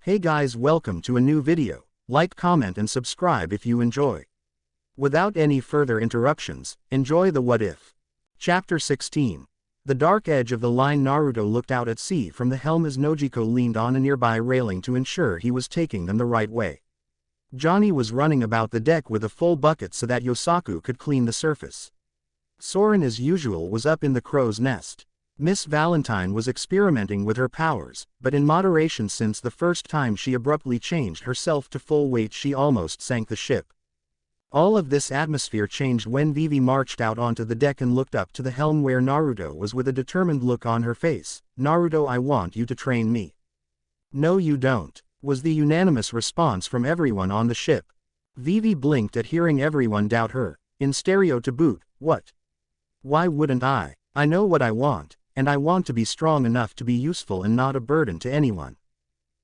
Hey guys, welcome to a new video. Like, comment and subscribe if you enjoy. Without any further interruptions, enjoy the What If. Chapter 16. The dark edge of the line. Naruto looked out at sea from the helm as Nojiko leaned on a nearby railing to ensure he was taking them the right way. Johnny was running about the deck with a full bucket so that Yosaku could clean the surface. Soren as usual was up in the crow's nest. Miss Valentine was experimenting with her powers, but in moderation since the first time she abruptly changed herself to full weight she almost sank the ship. All of this atmosphere changed when Vivi marched out onto the deck and looked up to the helm where Naruto was with a determined look on her face. "Naruto, I want you to train me." "No you don't," was the unanimous response from everyone on the ship. Vivi blinked at hearing everyone doubt her, in stereo to boot. "What? Why wouldn't I? I know what I want. And I want to be strong enough to be useful and not a burden to anyone.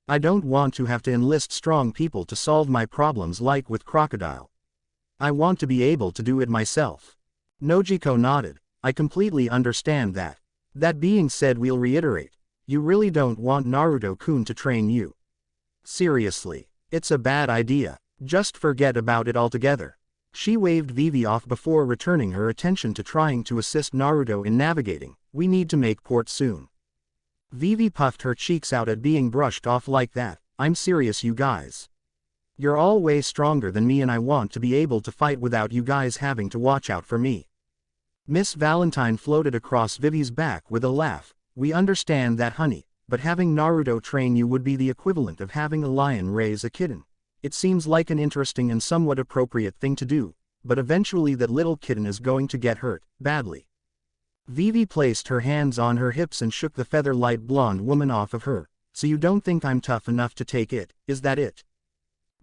I don't want to have to enlist strong people to solve my problems like with Crocodile. I want to be able to do it myself." Nojiko nodded. "I completely understand that. That being said, we'll reiterate, you really don't want Naruto-kun to train you. Seriously, it's a bad idea. Just forget about it altogether." She waved Vivi off before returning her attention to trying to assist Naruto in navigating. "We need to make port soon." Vivi puffed her cheeks out at being brushed off like that. "I'm serious you guys. You're all way stronger than me and I want to be able to fight without you guys having to watch out for me." Miss Valentine floated across Vivi's back with a laugh. "We understand that, honey, but having Naruto train you would be the equivalent of having a lion raise a kitten. It seems like an interesting and somewhat appropriate thing to do, but eventually that little kitten is going to get hurt, badly." Vivi placed her hands on her hips and shook the feather-light blonde woman off of her. "So you don't think I'm tough enough to take it, is that it?"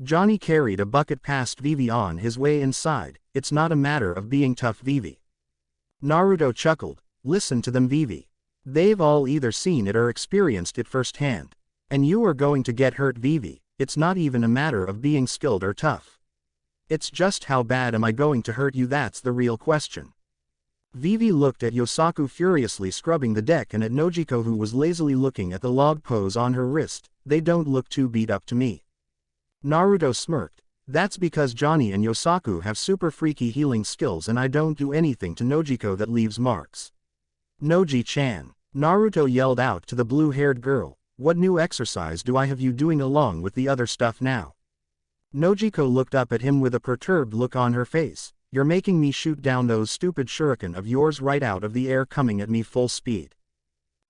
Johnny carried a bucket past Vivi on his way inside. "It's not a matter of being tough, Vivi." Naruto chuckled. "Listen to them, Vivi. They've all either seen it or experienced it firsthand. And you are going to get hurt, Vivi. It's not even a matter of being skilled or tough. It's just how bad am I going to hurt you, that's the real question." Vivi looked at Yosaku furiously scrubbing the deck and at Nojiko who was lazily looking at the log pose on her wrist. "They don't look too beat up to me." Naruto smirked. "That's because Johnny and Yosaku have super freaky healing skills and I don't do anything to Nojiko that leaves marks." "Noji-chan," Naruto yelled out to the blue-haired girl, "what new exercise do I have you doing along with the other stuff now?" Nojiko looked up at him with a perturbed look on her face. "You're making me shoot down those stupid shuriken of yours right out of the air coming at me full speed."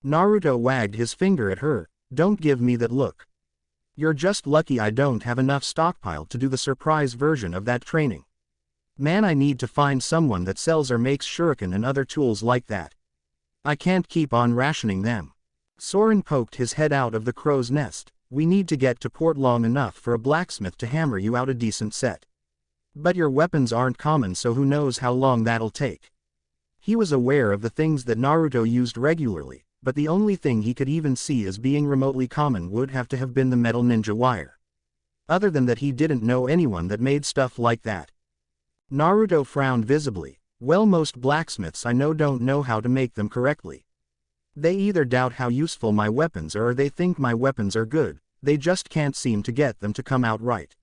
Naruto wagged his finger at her. "Don't give me that look. You're just lucky I don't have enough stockpile to do the surprise version of that training. Man, I need to find someone that sells or makes shuriken and other tools like that. I can't keep on rationing them." Soren poked his head out of the crow's nest. "We need to get to port long enough for a blacksmith to hammer you out a decent set. But your weapons aren't common, so who knows how long that'll take." He was aware of the things that Naruto used regularly, but the only thing he could even see as being remotely common would have to have been the metal ninja wire. Other than that, he didn't know anyone that made stuff like that. Naruto frowned visibly. "Well, most blacksmiths I know don't know how to make them correctly. They either doubt how useful my weapons are or they think my weapons are good, they just can't seem to get them to come out right.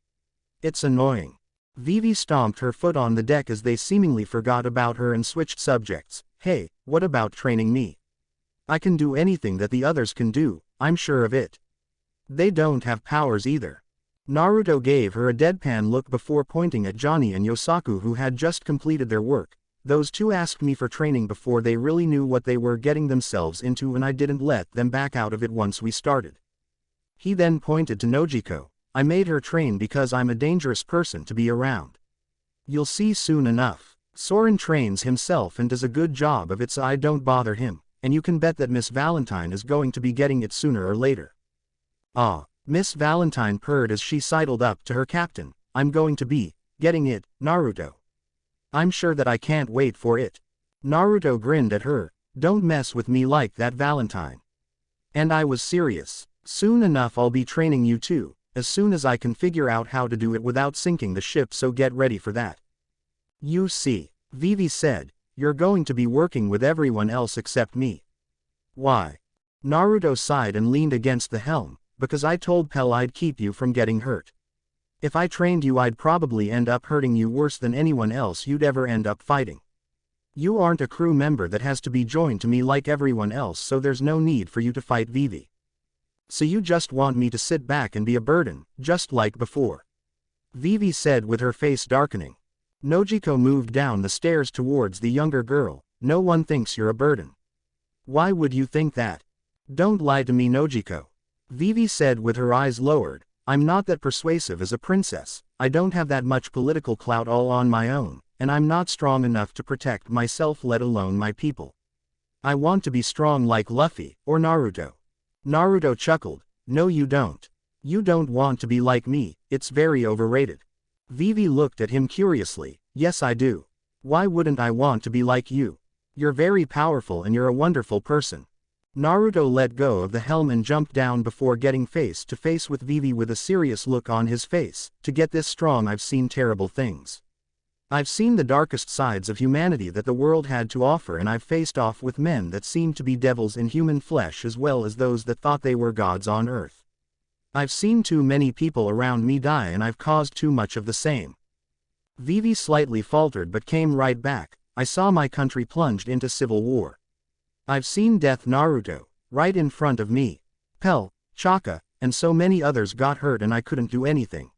It's annoying." Vivi stomped her foot on the deck as they seemingly forgot about her and switched subjects. "Hey, what about training me? I can do anything that the others can do, I'm sure of it. They don't have powers either." Naruto gave her a deadpan look before pointing at Johnny and Yosaku who had just completed their work. "Those two asked me for training before they really knew what they were getting themselves into and I didn't let them back out of it once we started." He then pointed to Nojiko. "I made her train because I'm a dangerous person to be around. You'll see soon enough. Soren trains himself and does a good job of it, so I don't bother him, and you can bet that Miss Valentine is going to be getting it sooner or later." "Ah," Miss Valentine purred as she sidled up to her captain. "I'm going to be getting it, Naruto. I'm sure that I can't wait for it." Naruto grinned at her. "Don't mess with me like that, Valentine." And I was serious. "Soon enough I'll be training you too, as soon as I can figure out how to do it without sinking the ship, so get ready for that." "You see," Vivi said, "you're going to be working with everyone else except me." "Why?" Naruto sighed and leaned against the helm, because I told Pell I'd keep you from getting hurt. If I trained you I'd probably end up hurting you worse than anyone else you'd ever end up fighting. You aren't a crew member that has to be joined to me like everyone else, so there's no need for you to fight Vivi. So you just want me to sit back and be a burden, just like before? Vivi said with her face darkening. Nojiko moved down the stairs towards the younger girl. No one thinks you're a burden. Why would you think that? Don't lie to me, Nojiko. Vivi said with her eyes lowered. I'm not that persuasive as a princess, I don't have that much political clout all on my own, and I'm not strong enough to protect myself, let alone my people. I want to be strong like Luffy, or Naruto. Naruto chuckled. No you don't. You don't want to be like me, it's very overrated. Vivi looked at him curiously. Yes I do. Why wouldn't I want to be like you? You're very powerful and you're a wonderful person. Naruto let go of the helm and jumped down before getting face to face with Vivi with a serious look on his face. To get this strong I've seen terrible things. I've seen the darkest sides of humanity that the world had to offer, and I've faced off with men that seemed to be devils in human flesh as well as those that thought they were gods on earth. I've seen too many people around me die and I've caused too much of the same. Vivi slightly faltered but came right back. I saw my country plunged into civil war. I've seen death, Naruto, right in front of me. Pell, Chaka, and so many others got hurt and I couldn't do anything.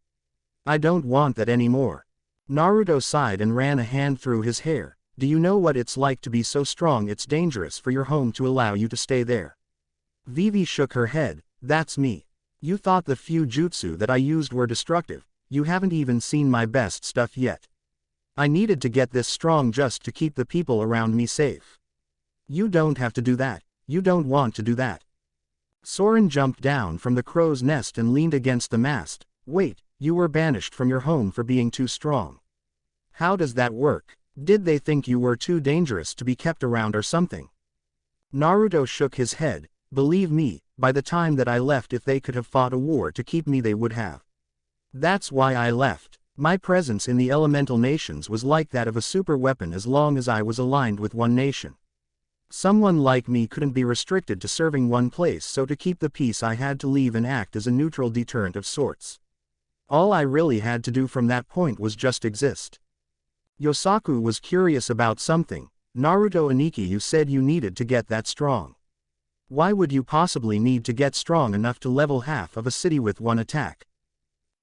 I don't want that anymore. Naruto sighed and ran a hand through his hair. Do you know what it's like to be so strong it's dangerous for your home to allow you to stay there? Vivi shook her head. That's me. You thought the few jutsu that I used were destructive. You haven't even seen my best stuff yet. I needed to get this strong just to keep the people around me safe. You don't have to do that. You don't want to do that. Soren jumped down from the crow's nest and leaned against the mast. Wait, you were banished from your home for being too strong. How does that work? Did they think you were too dangerous to be kept around or something? Naruto shook his head. Believe me, by the time that I left, if they could have fought a war to keep me they would have. That's why I left. My presence in the elemental nations was like that of a super weapon as long as I was aligned with one nation. Someone like me couldn't be restricted to serving one place, so to keep the peace I had to leave and act as a neutral deterrent of sorts. All I really had to do from that point was just exist. Yosaku was curious about something. Naruto Aniki, you said you needed to get that strong. Why would you possibly need to get strong enough to level half of a city with one attack?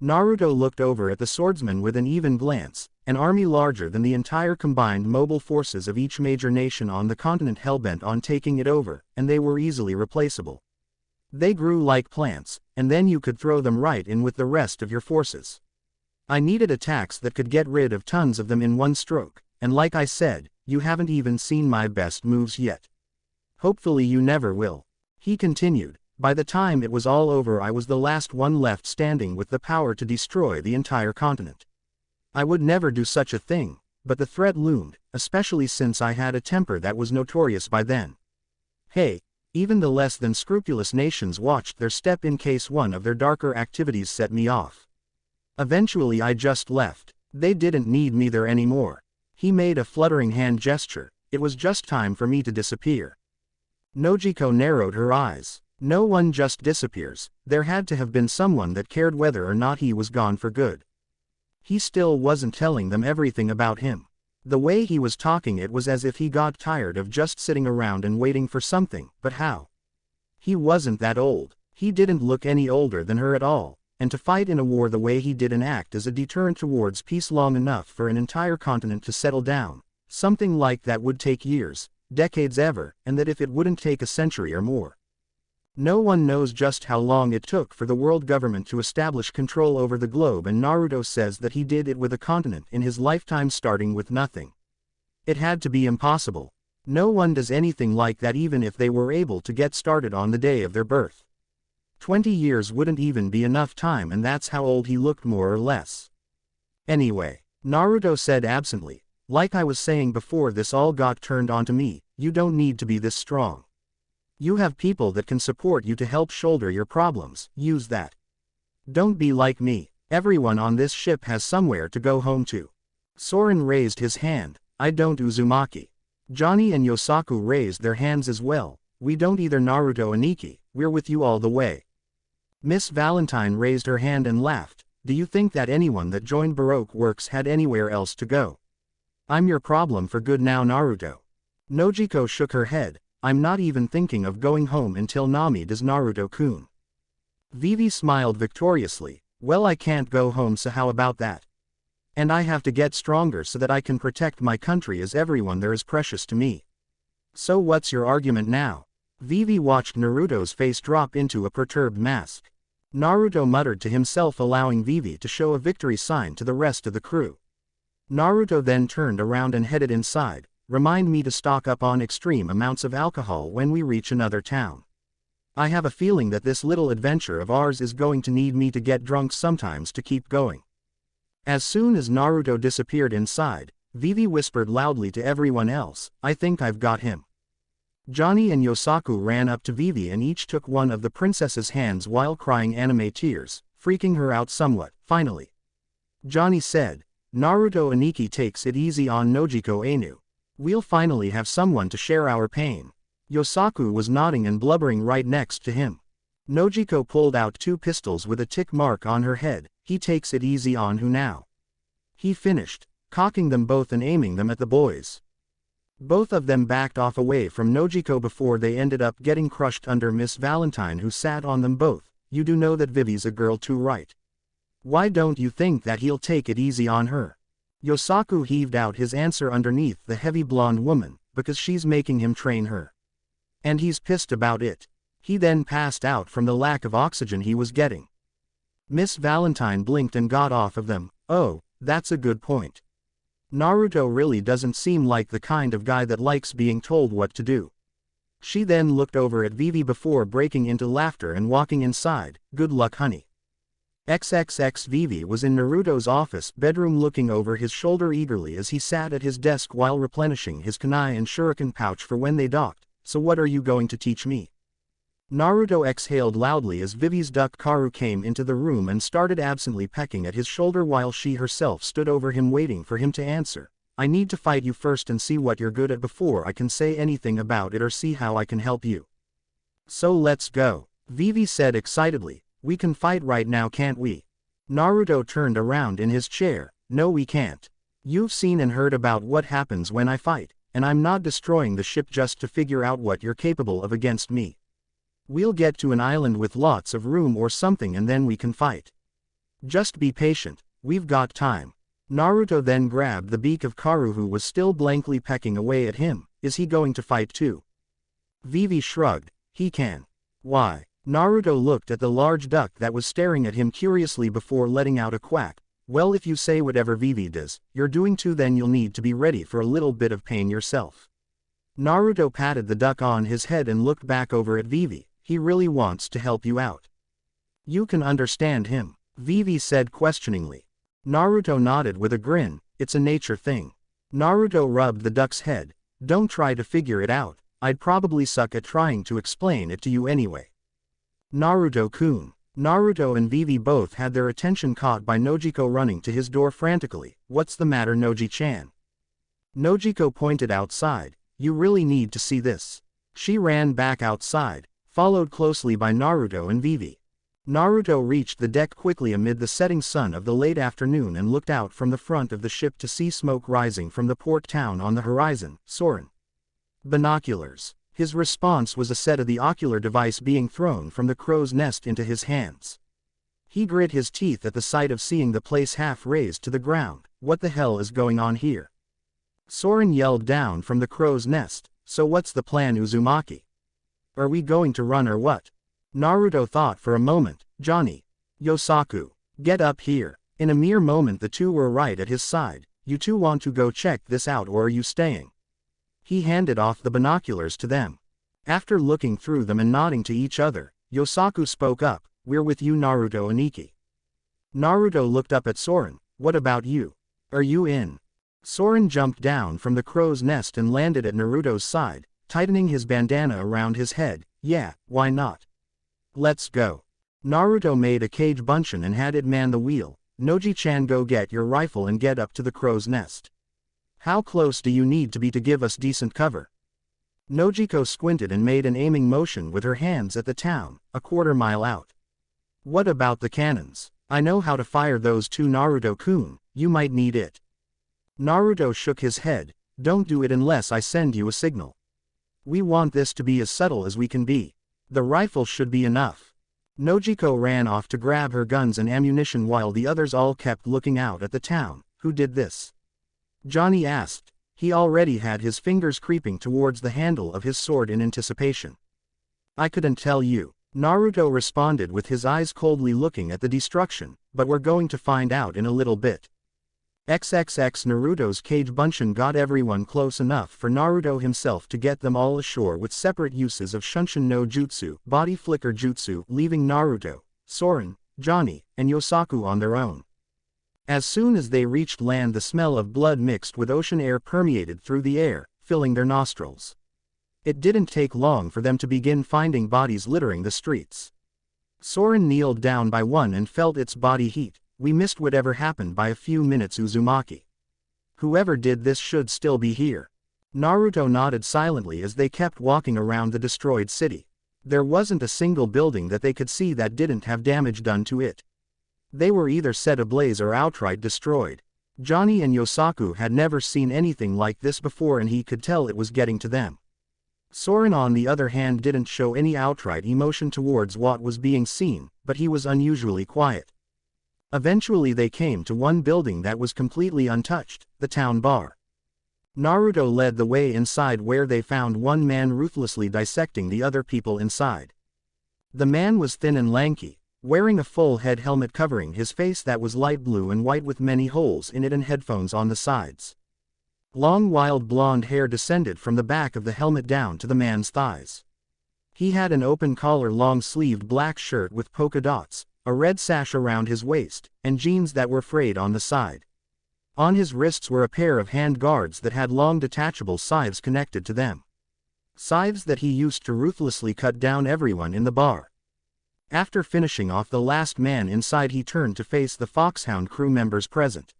Naruto looked over at the swordsman with an even glance. An army larger than the entire combined mobile forces of each major nation on the continent hellbent on taking it over, and they were easily replaceable. They grew like plants, and then you could throw them right in with the rest of your forces. I needed attacks that could get rid of tons of them in one stroke, and like I said, you haven't even seen my best moves yet. Hopefully you never will. He continued. By the time it was all over I was the last one left standing with the power to destroy the entire continent. I would never do such a thing, but the threat loomed, especially since I had a temper that was notorious by then. Hey, even the less than scrupulous nations watched their step in case one of their darker activities set me off. Eventually I just left. They didn't need me there anymore. He made a fluttering hand gesture. It was just time for me to disappear. Nojiko narrowed her eyes. No one just disappears. There had to have been someone that cared whether or not he was gone for good. He still wasn't telling them everything about him. The way he was talking, it was as if he got tired of just sitting around and waiting for something, but how? He wasn't that old. He didn't look any older than her at all, and to fight in a war the way he did and act as a deterrent towards peace long enough for an entire continent to settle down, something like that would take years, decades ever, and that if it wouldn't take a century or more. No one knows just how long it took for the world government to establish control over the globe, and Naruto says that he did it with a continent in his lifetime starting with nothing. It had to be impossible. No one does anything like that even if they were able to get started on the day of their birth. 20 years wouldn't even be enough time, and that's how old he looked more or less. Anyway, Naruto said absently, like I was saying before, this all got turned onto me. You don't need to be this strong. You have people that can support you to help shoulder your problems. Use that. Don't be like me. Everyone on this ship has somewhere to go home to. Soren raised his hand. I don't, Uzumaki. Johnny and Yosaku raised their hands as well. We don't either, Naruto Aniki. We're with you all the way. Miss Valentine raised her hand and laughed. Do you think that anyone that joined Baroque Works had anywhere else to go? I'm your problem for good now, Naruto. Nojiko shook her head. I'm not even thinking of going home until Nami does, Naruto-kun. Vivi smiled victoriously. Well, I can't go home, so how about that? And I have to get stronger so that I can protect my country, as everyone there is precious to me. So what's your argument now? Vivi watched Naruto's face drop into a perturbed mask. Naruto muttered to himself, allowing Vivi to show a victory sign to the rest of the crew. Naruto then turned around and headed inside. Remind me to stock up on extreme amounts of alcohol when we reach another town. I have a feeling that this little adventure of ours is going to need me to get drunk sometimes to keep going. As soon as Naruto disappeared inside, Vivi whispered loudly to everyone else, I think I've got him. Johnny and Yosaku ran up to Vivi and each took one of the princess's hands while crying anime tears, freaking her out somewhat. Finally, Johnny said, Naruto Aniki takes it easy on Nojiko Ainu. We'll finally have someone to share our pain. Yosaku was nodding and blubbering right next to him. Nojiko pulled out 2 pistols with a tick mark on her head. He takes it easy on who now? He finished, cocking them both and aiming them at the boys. Both of them backed off away from Nojiko before they ended up getting crushed under Miss Valentine, who sat on them both. You do know that Vivi's a girl too, right? Why don't you think that he'll take it easy on her? Yosaku heaved out his answer underneath the heavy blonde woman, because she's making him train her. And he's pissed about it. He then passed out from the lack of oxygen he was getting. Miss Valentine blinked and got off of them. Oh, that's a good point. Naruto really doesn't seem like the kind of guy that likes being told what to do. She then looked over at Vivi before breaking into laughter and walking inside. Good luck, honey. XXX. Vivi was in Naruto's office bedroom looking over his shoulder eagerly as he sat at his desk while replenishing his kunai and shuriken pouch for when they docked. So what are you going to teach me? Naruto exhaled loudly as Vivi's duck Karu came into the room and started absently pecking at his shoulder while she herself stood over him waiting for him to answer. I need to fight you first and see what you're good at before I can say anything about it or see how I can help you. So let's go, Vivi said excitedly. We can fight right now, can't we? Naruto turned around in his chair. No, we can't. You've seen and heard about what happens when I fight, and I'm not destroying the ship just to figure out what you're capable of against me. We'll get to an island with lots of room or something and then we can fight. Just be patient, we've got time. Naruto then grabbed the beak of Karu, who was still blankly pecking away at him. Is he going to fight too? Vivi shrugged. He can. Why? Naruto looked at the large duck that was staring at him curiously before letting out a quack. Well, if you say whatever Vivi does, you're doing too, then you'll need to be ready for a little bit of pain yourself. Naruto patted the duck on his head and looked back over at Vivi. He really wants to help you out. You can understand him, Vivi said questioningly. Naruto nodded with a grin. It's a nature thing. Naruto rubbed the duck's head. Don't try to figure it out. I'd probably suck at trying to explain it to you anyway. Naruto-kun. Naruto and Vivi both had their attention caught by Nojiko running to his door frantically. What's the matter, Noji-chan? Nojiko pointed outside. You really need to see this. She ran back outside, followed closely by Naruto and Vivi. Naruto reached the deck quickly amid the setting sun of the late afternoon and looked out from the front of the ship to see smoke rising from the port town on the horizon. Soren. Binoculars. His response was a set of the ocular device being thrown from the crow's nest into his hands. He grit his teeth at the sight of seeing the place half raised to the ground. What the hell is going on here? Soren yelled down from the crow's nest. So what's the plan, Uzumaki? Are we going to run or what? Naruto thought for a moment. Johnny. Yosaku. Get up here. In a mere moment the two were right at his side. You two want to go check this out or are you staying? He handed off the binoculars to them. After looking through them and nodding to each other, Yosaku spoke up. We're with you, Naruto Aniki. Naruto looked up at Soren. What about you? Are you in? Soren jumped down from the crow's nest and landed at Naruto's side, tightening his bandana around his head. Yeah, why not? Let's go. Naruto made a cage bunshin and had it man the wheel. Noji-chan, go get your rifle and get up to the crow's nest. How close do you need to be to give us decent cover? Nojiko squinted and made an aiming motion with her hands at the town, a quarter mile out. What about the cannons? I know how to fire those too, Naruto-kun, you might need it. Naruto shook his head. Don't do it unless I send you a signal. We want this to be as subtle as we can be. The rifle should be enough. Nojiko ran off to grab her guns and ammunition while the others all kept looking out at the town. Who did this? Johnny asked. He already had his fingers creeping towards the handle of his sword in anticipation. I couldn't tell you. Naruto responded with his eyes coldly looking at the destruction, but we're going to find out in a little bit. XXX Naruto's cage bunshin got everyone close enough for Naruto himself to get them all ashore with separate uses of Shunshin no Jutsu, body flicker jutsu, leaving Naruto, Soren, Johnny, and Yosaku on their own. As soon as they reached land, the smell of blood mixed with ocean air permeated through the air, filling their nostrils. It didn't take long for them to begin finding bodies littering the streets. Soren kneeled down by one and felt its body heat. We missed whatever happened by a few minutes, Uzumaki. Whoever did this should still be here. Naruto nodded silently as they kept walking around the destroyed city. There wasn't a single building that they could see that didn't have damage done to it. They were either set ablaze or outright destroyed. Johnny and Yosaku had never seen anything like this before, and he could tell it was getting to them. Soren on the other hand didn't show any outright emotion towards what was being seen, but he was unusually quiet. Eventually they came to one building that was completely untouched, the town bar. Naruto led the way inside, where they found one man ruthlessly dissecting the other people inside. The man was thin and lanky, wearing a full head helmet covering his face that was light blue and white with many holes in it and headphones on the sides. Long wild blonde hair descended from the back of the helmet down to the man's thighs. He had an open collar long-sleeved black shirt with polka dots, a red sash around his waist, and jeans that were frayed on the side. On his wrists were a pair of hand guards that had long detachable scythes connected to them. Scythes that he used to ruthlessly cut down everyone in the bar. After finishing off the last man inside, he turned to face the Foxhound crew members present.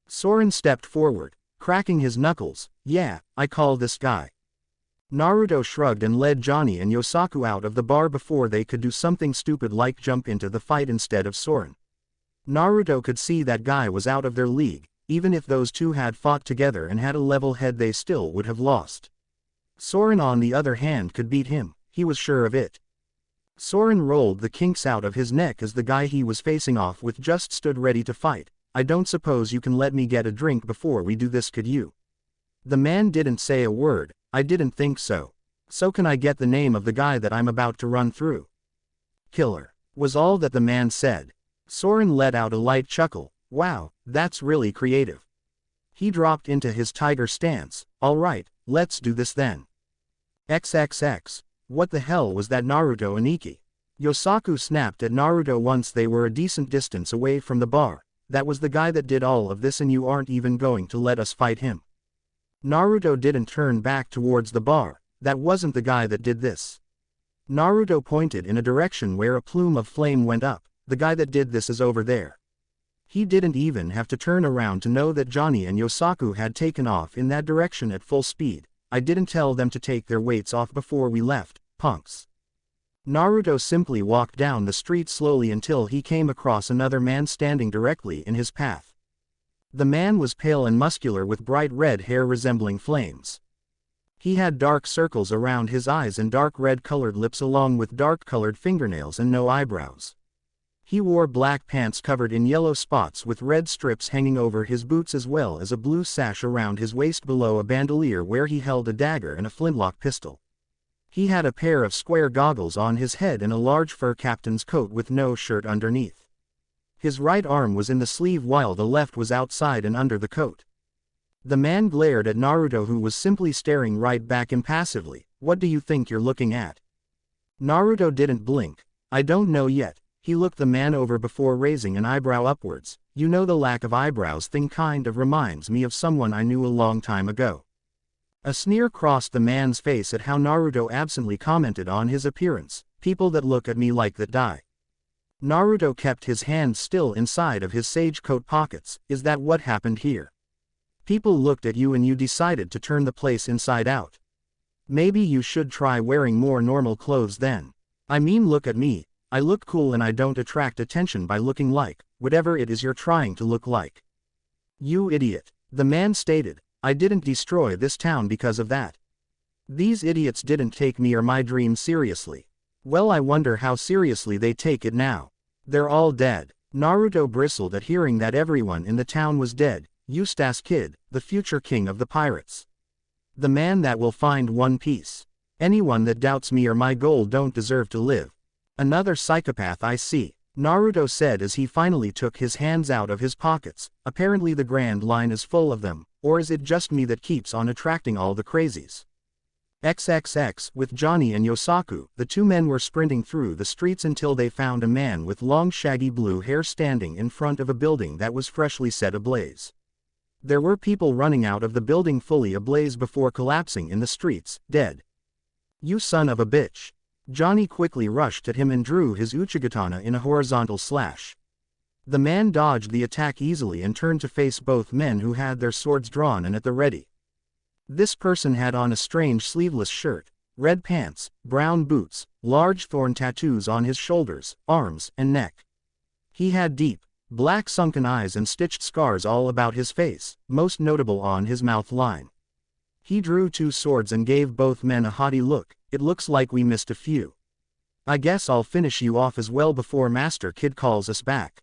Soren stepped forward, cracking his knuckles. Yeah, I call this guy. Naruto shrugged and led Johnny and Yosaku out of the bar before they could do something stupid like jump into the fight instead of Soren. Naruto could see that guy was out of their league. Even if those two had fought together and had a level head, they still would have lost. Soren on the other hand could beat him, he was sure of it. Soren rolled the kinks out of his neck as the guy he was facing off with just stood ready to fight. I don't suppose you can let me get a drink before we do this, could you? The man didn't say a word. I didn't think so. So can I get the name of the guy that I'm about to run through? Killer, was all that the man said. Soren let out a light chuckle. Wow, that's really creative. He dropped into his tiger stance. Alright, let's do this then. XXX. What the hell was that, Naruto and Ikki? Yosaku snapped at Naruto once they were a decent distance away from the bar. That was the guy that did all of this, and you aren't even going to let us fight him? Naruto didn't turn back towards the bar. That wasn't the guy that did this. Naruto pointed in a direction where a plume of flame went up. The guy that did this is over there. He didn't even have to turn around to know that Johnny and Yosaku had taken off in that direction at full speed. I didn't tell them to take their weights off before we left, punks. Naruto simply walked down the street slowly until he came across another man standing directly in his path. The man was pale and muscular with bright red hair resembling flames. He had dark circles around his eyes and dark red-colored lips along with dark-colored fingernails and no eyebrows. He wore black pants covered in yellow spots with red strips hanging over his boots, as well as a blue sash around his waist below a bandolier where he held a dagger and a flintlock pistol. He had a pair of square goggles on his head and a large fur captain's coat with no shirt underneath. His right arm was in the sleeve while the left was outside and under the coat. The man glared at Naruto, who was simply staring right back impassively. What do you think you're looking at? Naruto didn't blink. I don't know yet. He looked the man over before raising an eyebrow upwards. You know, the lack of eyebrows thing kind of reminds me of someone I knew a long time ago. A sneer crossed the man's face at how Naruto absently commented on his appearance. People that look at me like that die. Naruto kept his hands still inside of his sage coat pockets. Is that what happened here? People looked at you and you decided to turn the place inside out. Maybe you should try wearing more normal clothes then. I mean, look at me. I look cool and I don't attract attention by looking like whatever it is you're trying to look like. You idiot, the man stated. I didn't destroy this town because of that. These idiots didn't take me or my dream seriously. Well, I wonder how seriously they take it now. They're all dead. Naruto bristled at hearing that everyone in the town was dead. Eustace Kid, the future king of the pirates. The man that will find One Piece. Anyone that doubts me or my goal don't deserve to live. Another psychopath I see, Naruto said as he finally took his hands out of his pockets. Apparently the Grand Line is full of them, or is it just me that keeps on attracting all the crazies? XXX. With Johnny and Yosaku, the two men were sprinting through the streets until they found a man with long shaggy blue hair standing in front of a building that was freshly set ablaze. There were people running out of the building fully ablaze before collapsing in the streets, dead. You son of a bitch. Johnny quickly rushed at him and drew his Uchigatana in a horizontal slash. The man dodged the attack easily and turned to face both men who had their swords drawn and at the ready. This person had on a strange sleeveless shirt, red pants, brown boots, large thorn tattoos on his shoulders, arms, and neck. He had deep, black sunken eyes and stitched scars all about his face, most notable on his mouth line. He drew two swords and gave both men a haughty look. It looks like we missed a few. I guess I'll finish you off as well before Master Kid calls us back.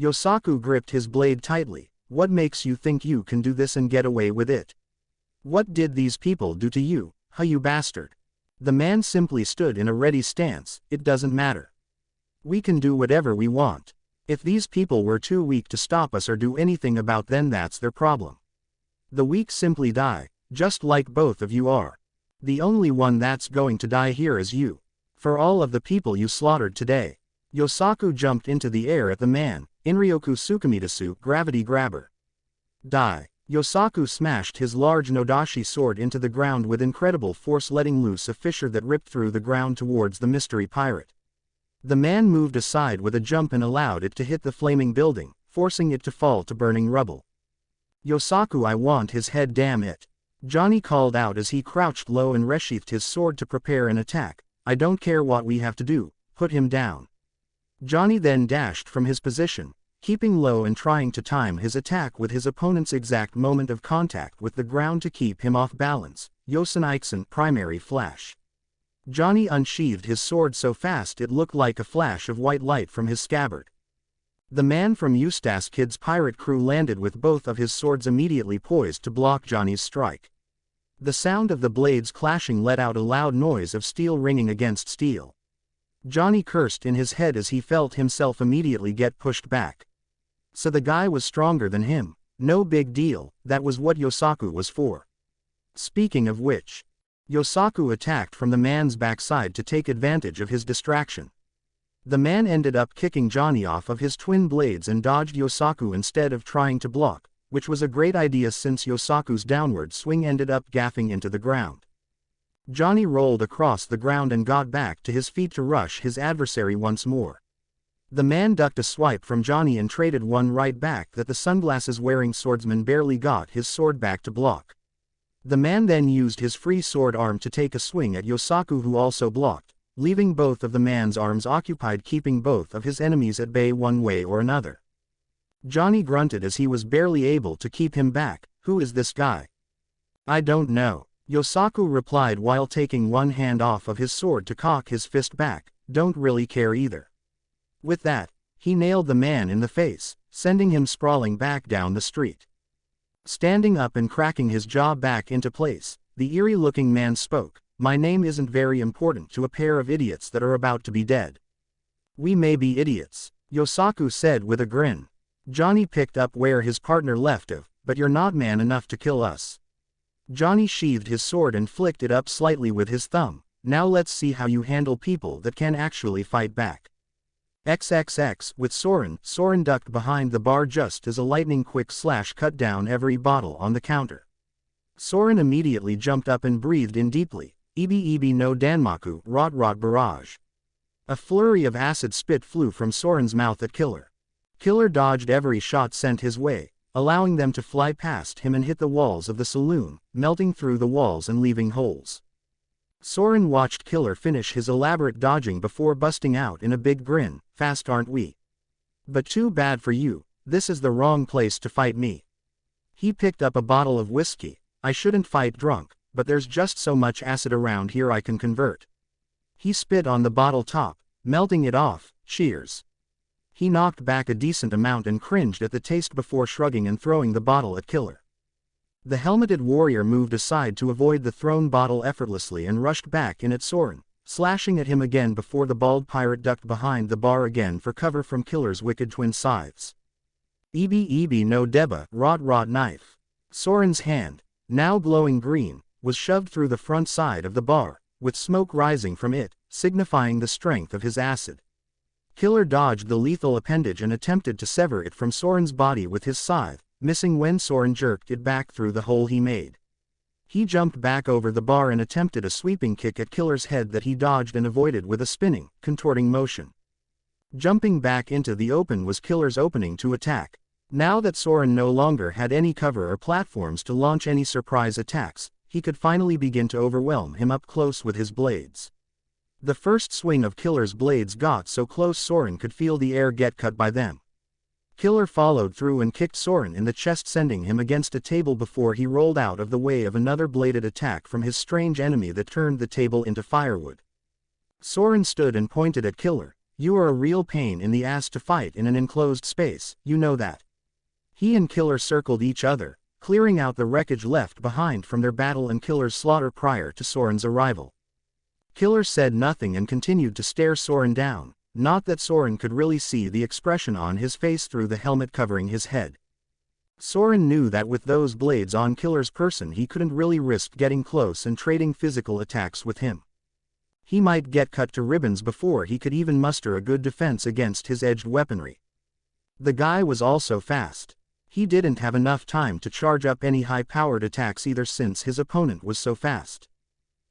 Yosaku gripped his blade tightly. What makes you think you can do this and get away with it? What did these people do to you, you bastard? The man simply stood in a ready stance. It doesn't matter. We can do whatever we want. If these people were too weak to stop us or do anything about, then that's their problem. The weak simply die, just like both of you are. The only one that's going to die here is you. For all of the people you slaughtered today. Yosaku jumped into the air at the man. Inryoku Tsukumidasu, gravity grabber. Die. Yosaku smashed his large Nodashi sword into the ground with incredible force, letting loose a fissure that ripped through the ground towards the mystery pirate. The man moved aside with a jump and allowed it to hit the flaming building, forcing it to fall to burning rubble. Yosaku, I want his head, damn it. Johnny called out as he crouched low and resheathed his sword to prepare an attack. I don't care what we have to do, put him down. Johnny then dashed from his position, keeping low and trying to time his attack with his opponent's exact moment of contact with the ground to keep him off balance. Yosanixon primary flash. Johnny unsheathed his sword so fast it looked like a flash of white light from his scabbard. The man from Eustace Kid's pirate crew landed with both of his swords immediately poised to block Johnny's strike. The sound of the blades clashing let out a loud noise of steel ringing against steel. Johnny cursed in his head as he felt himself immediately get pushed back. So the guy was stronger than him. No big deal, that was what Yosaku was for. Speaking of which, Yosaku attacked from the man's backside to take advantage of his distraction. The man ended up kicking Johnny off of his twin blades and dodged Yosaku instead of trying to block, which was a great idea since Yosaku's downward swing ended up gaffing into the ground. Johnny rolled across the ground and got back to his feet to rush his adversary once more. The man ducked a swipe from Johnny and traded one right back that the sunglasses-wearing swordsman barely got his sword back to block. The man then used his free sword arm to take a swing at Yosaku, who also blocked, leaving both of the man's arms occupied, keeping both of his enemies at bay one way or another. Johnny grunted as he was barely able to keep him back. Who is this guy? I don't know. Yosaku replied while taking one hand off of his sword to cock his fist back. Don't really care either. With that, he nailed the man in the face, sending him sprawling back down the street. Standing up and cracking his jaw back into place, the eerie-looking man spoke. My name isn't very important to a pair of idiots that are about to be dead. We may be idiots, Yosaku said with a grin. Johnny picked up where his partner left off, but you're not man enough to kill us. Johnny sheathed his sword and flicked it up slightly with his thumb. Now let's see how you handle people that can actually fight back. XXX. With Soren. Soren ducked behind the bar just as a lightning-quick slash cut down every bottle on the counter. Soren immediately jumped up and breathed in deeply. Ibi Ibi no Danmaku, Rot Rot Barrage. A flurry of acid spit flew from Soren's mouth at Killer. Killer dodged every shot sent his way, allowing them to fly past him and hit the walls of the saloon, melting through the walls and leaving holes. Soren watched Killer finish his elaborate dodging before busting out in a big grin. Fast aren't we? But too bad for you, this is the wrong place to fight me. He picked up a bottle of whiskey. I shouldn't fight drunk, but there's just so much acid around here I can convert. He spit on the bottle top, melting it off. Cheers. He knocked back a decent amount and cringed at the taste before shrugging and throwing the bottle at Killer. The helmeted warrior moved aside to avoid the thrown bottle effortlessly and rushed back in at Soren, slashing at him again before the bald pirate ducked behind the bar again for cover from Killer's wicked twin scythes. Ebi no deba, rot knife. Soren's hand, now glowing green, was shoved through the front side of the bar, with smoke rising from it, signifying the strength of his acid. Killer dodged the lethal appendage and attempted to sever it from Soren's body with his scythe, missing when Soren jerked it back through the hole he made. He jumped back over the bar and attempted a sweeping kick at Killer's head that he dodged and avoided with a spinning, contorting motion. Jumping back into the open was Killer's opening to attack. Now that Soren no longer had any cover or platforms to launch any surprise attacks, he could finally begin to overwhelm him up close with his blades. The first swing of Killer's blades got so close Soren could feel the air get cut by them. Killer followed through and kicked Soren in the chest, sending him against a table before he rolled out of the way of another bladed attack from his strange enemy that turned the table into firewood. Soren stood and pointed at Killer. You are a real pain in the ass to fight in an enclosed space, you know that. He and Killer circled each other, clearing out the wreckage left behind from their battle and Killer's slaughter prior to Soren's arrival. Killer said nothing and continued to stare Soren down, not that Soren could really see the expression on his face through the helmet covering his head. Soren knew that with those blades on Killer's person he couldn't really risk getting close and trading physical attacks with him. He might get cut to ribbons before he could even muster a good defense against his edged weaponry. The guy was also fast. He didn't have enough time to charge up any high-powered attacks either since his opponent was so fast.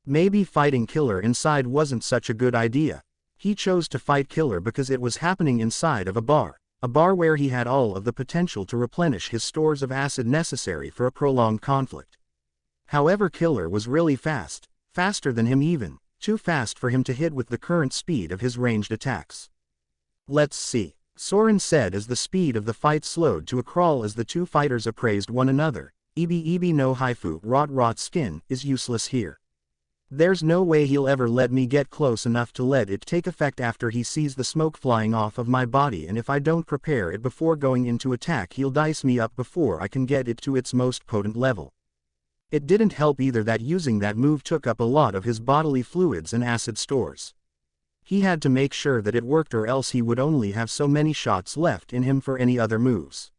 Maybe fighting Killer inside wasn't such a good idea. He chose to fight Killer because it was happening inside of a bar where he had all of the potential to replenish his stores of acid necessary for a prolonged conflict. However, Killer was really fast, faster than him even, too fast for him to hit with the current speed of his ranged attacks. Let's see, Soren said as the speed of the fight slowed to a crawl as the two fighters appraised one another. Ebi no haifu, rot skin, is useless here. There's no way he'll ever let me get close enough to let it take effect after he sees the smoke flying off of my body, and if I don't prepare it before going into attack he'll dice me up before I can get it to its most potent level. It didn't help either that using that move took up a lot of his bodily fluids and acid stores. He had to make sure that it worked or else he would only have so many shots left in him for any other moves.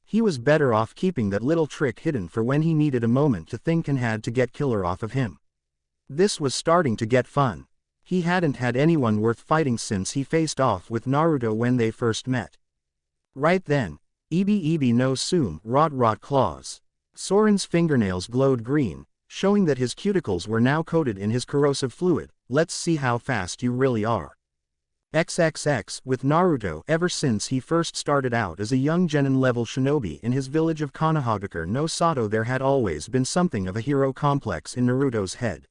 He was better off keeping that little trick hidden for when he needed a moment to think and had to get Killer off of him. This was starting to get fun. He hadn't had anyone worth fighting since he faced off with Naruto when they first met. Right then, Ebi no sum, rot claws. Soren's fingernails glowed green, showing that his cuticles were now coated in his corrosive fluid. Let's see how fast you really are. XXX with Naruto. Ever since he first started out as a young genin-level shinobi in his village of Konohagakure no Sato, there had always been something of a hero complex in Naruto's head.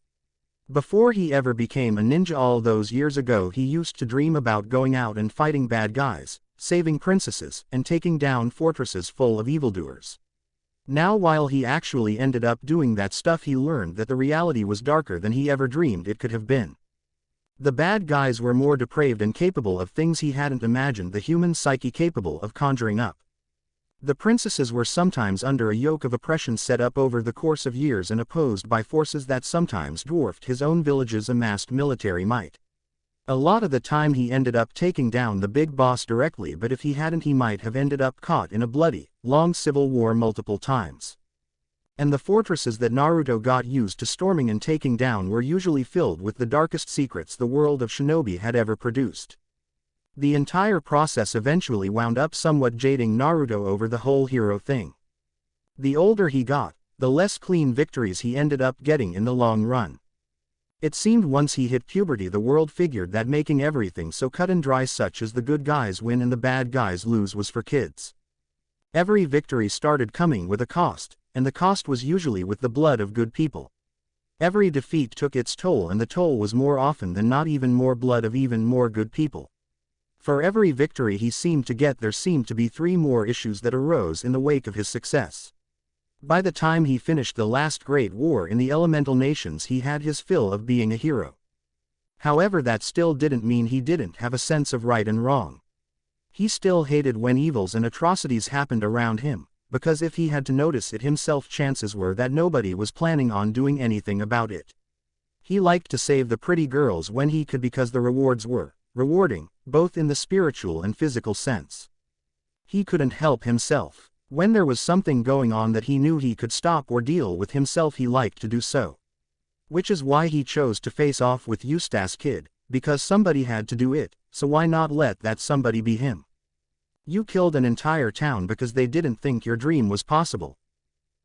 Before he ever became a ninja all those years ago, he used to dream about going out and fighting bad guys, saving princesses, and taking down fortresses full of evildoers. Now while he actually ended up doing that stuff, he learned that the reality was darker than he ever dreamed it could have been. The bad guys were more depraved and capable of things he hadn't imagined the human psyche capable of conjuring up. The princesses were sometimes under a yoke of oppression set up over the course of years and opposed by forces that sometimes dwarfed his own village's amassed military might. A lot of the time he ended up taking down the big boss directly, but if he hadn't he might have ended up caught in a bloody, long civil war multiple times. And the fortresses that Naruto got used to storming and taking down were usually filled with the darkest secrets the world of shinobi had ever produced. The entire process eventually wound up somewhat jading Naruto over the whole hero thing. The older he got, the less clean victories he ended up getting in the long run. It seemed once he hit puberty the world figured that making everything so cut and dry such as the good guys win and the bad guys lose was for kids. Every victory started coming with a cost, and the cost was usually with the blood of good people. Every defeat took its toll, and the toll was more often than not even more blood of even more good people. For every victory he seemed to get, there seemed to be 3 more issues that arose in the wake of his success. By the time he finished the last great war in the elemental nations, he had his fill of being a hero. However, that still didn't mean he didn't have a sense of right and wrong. He still hated when evils and atrocities happened around him, because if he had to notice it himself, chances were that nobody was planning on doing anything about it. He liked to save the pretty girls when he could, because the rewards were rewarding, both in the spiritual and physical sense. He couldn't help himself. When there was something going on that he knew he could stop or deal with himself, he liked to do so. Which is why he chose to face off with Eustace Kid, because somebody had to do it, so why not let that somebody be him? You killed an entire town because they didn't think your dream was possible.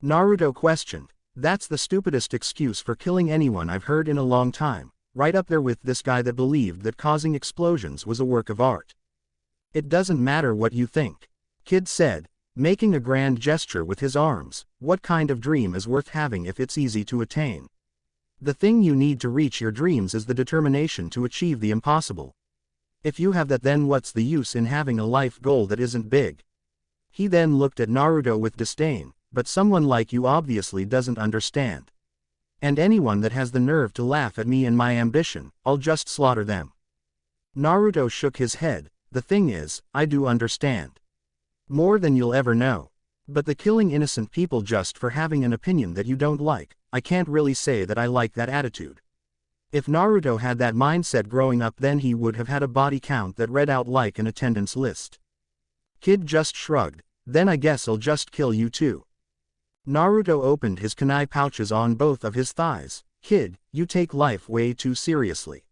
Naruto questioned. That's the stupidest excuse for killing anyone I've heard in a long time, right up there with this guy that believed that causing explosions was a work of art. It doesn't matter what you think, Kid said, making a grand gesture with his arms. What kind of dream is worth having if it's easy to attain? The thing you need to reach your dreams is the determination to achieve the impossible. If you have that, then what's the use in having a life goal that isn't big? He then looked at Naruto with disdain. But someone like you obviously doesn't understand. And anyone that has the nerve to laugh at me and my ambition, I'll just slaughter them. Naruto shook his head. The thing is, I do understand. More than you'll ever know. But the killing innocent people just for having an opinion that you don't like, I can't really say that I like that attitude. If Naruto had that mindset growing up, then he would have had a body count that read out like an attendance list. Kid just shrugged. Then I guess I'll just kill you too. Naruto opened his kunai pouches on both of his thighs. Kid, you take life way too seriously.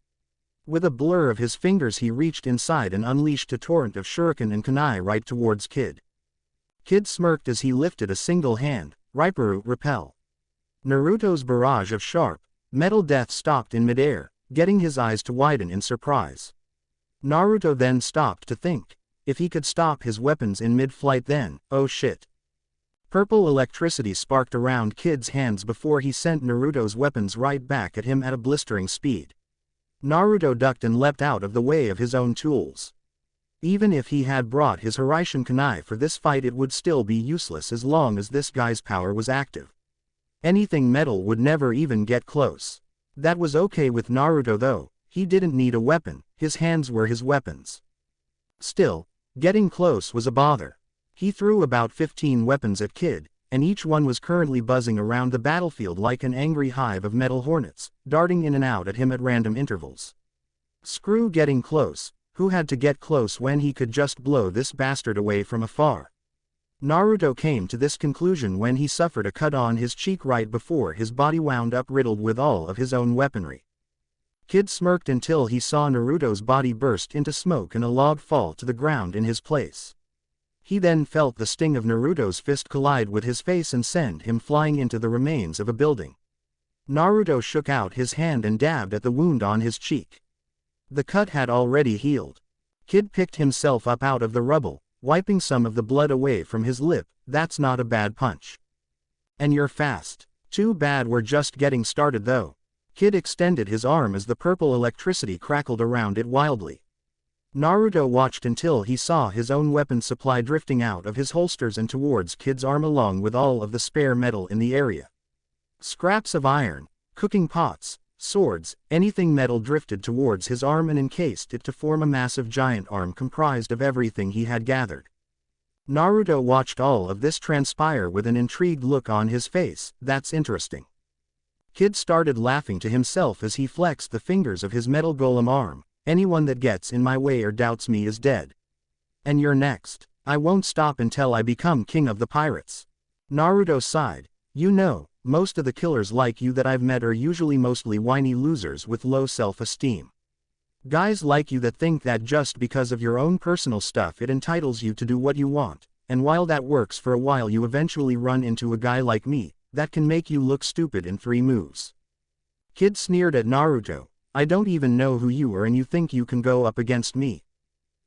With a blur of his fingers, he reached inside and unleashed a torrent of shuriken and kunai right towards Kid. Kid smirked as he lifted a single hand. Raiparu, repel. Naruto's barrage of sharp, metal death stopped in midair, getting his eyes to widen in surprise. Naruto then stopped to think. If he could stop his weapons in mid-flight, then, oh shit. Purple electricity sparked around Kid's hands before he sent Naruto's weapons right back at him at a blistering speed. Naruto ducked and leapt out of the way of his own tools. Even if he had brought his Hiraishin kunai for this fight, it would still be useless as long as this guy's power was active. Anything metal would never even get close. That was okay with Naruto though. He didn't need a weapon, his hands were his weapons. Still, getting close was a bother. He threw about 15 weapons at Kid, and each one was currently buzzing around the battlefield like an angry hive of metal hornets, darting in and out at him at random intervals. Screw getting close. Who had to get close when he could just blow this bastard away from afar? Naruto came to this conclusion when he suffered a cut on his cheek right before his body wound up riddled with all of his own weaponry. Kid smirked until he saw Naruto's body burst into smoke and a log fall to the ground in his place. He then felt the sting of Naruto's fist collide with his face and send him flying into the remains of a building. Naruto shook out his hand and dabbed at the wound on his cheek. The cut had already healed. Kid picked himself up out of the rubble, wiping some of the blood away from his lip. That's not a bad punch. And you're fast. Too bad we're just getting started though. Kid extended his arm as the purple electricity crackled around it wildly. Naruto watched until he saw his own weapon supply drifting out of his holsters and towards Kid's arm along with all of the spare metal in the area. Scraps of iron, cooking pots, swords, anything metal drifted towards his arm and encased it to form a massive giant arm comprised of everything he had gathered. Naruto watched all of this transpire with an intrigued look on his face. That's interesting. Kid started laughing to himself as he flexed the fingers of his metal golem arm. Anyone that gets in my way or doubts me is dead. And you're next. I won't stop until I become king of the pirates. Naruto sighed. You know, most of the killers like you that I've met are usually mostly whiny losers with low self-esteem. Guys like you that think that just because of your own personal stuff it entitles you to do what you want, and while that works for a while you eventually run into a guy like me, that can make you look stupid in 3 moves. Kid sneered at Naruto. I don't even know who you are and you think you can go up against me.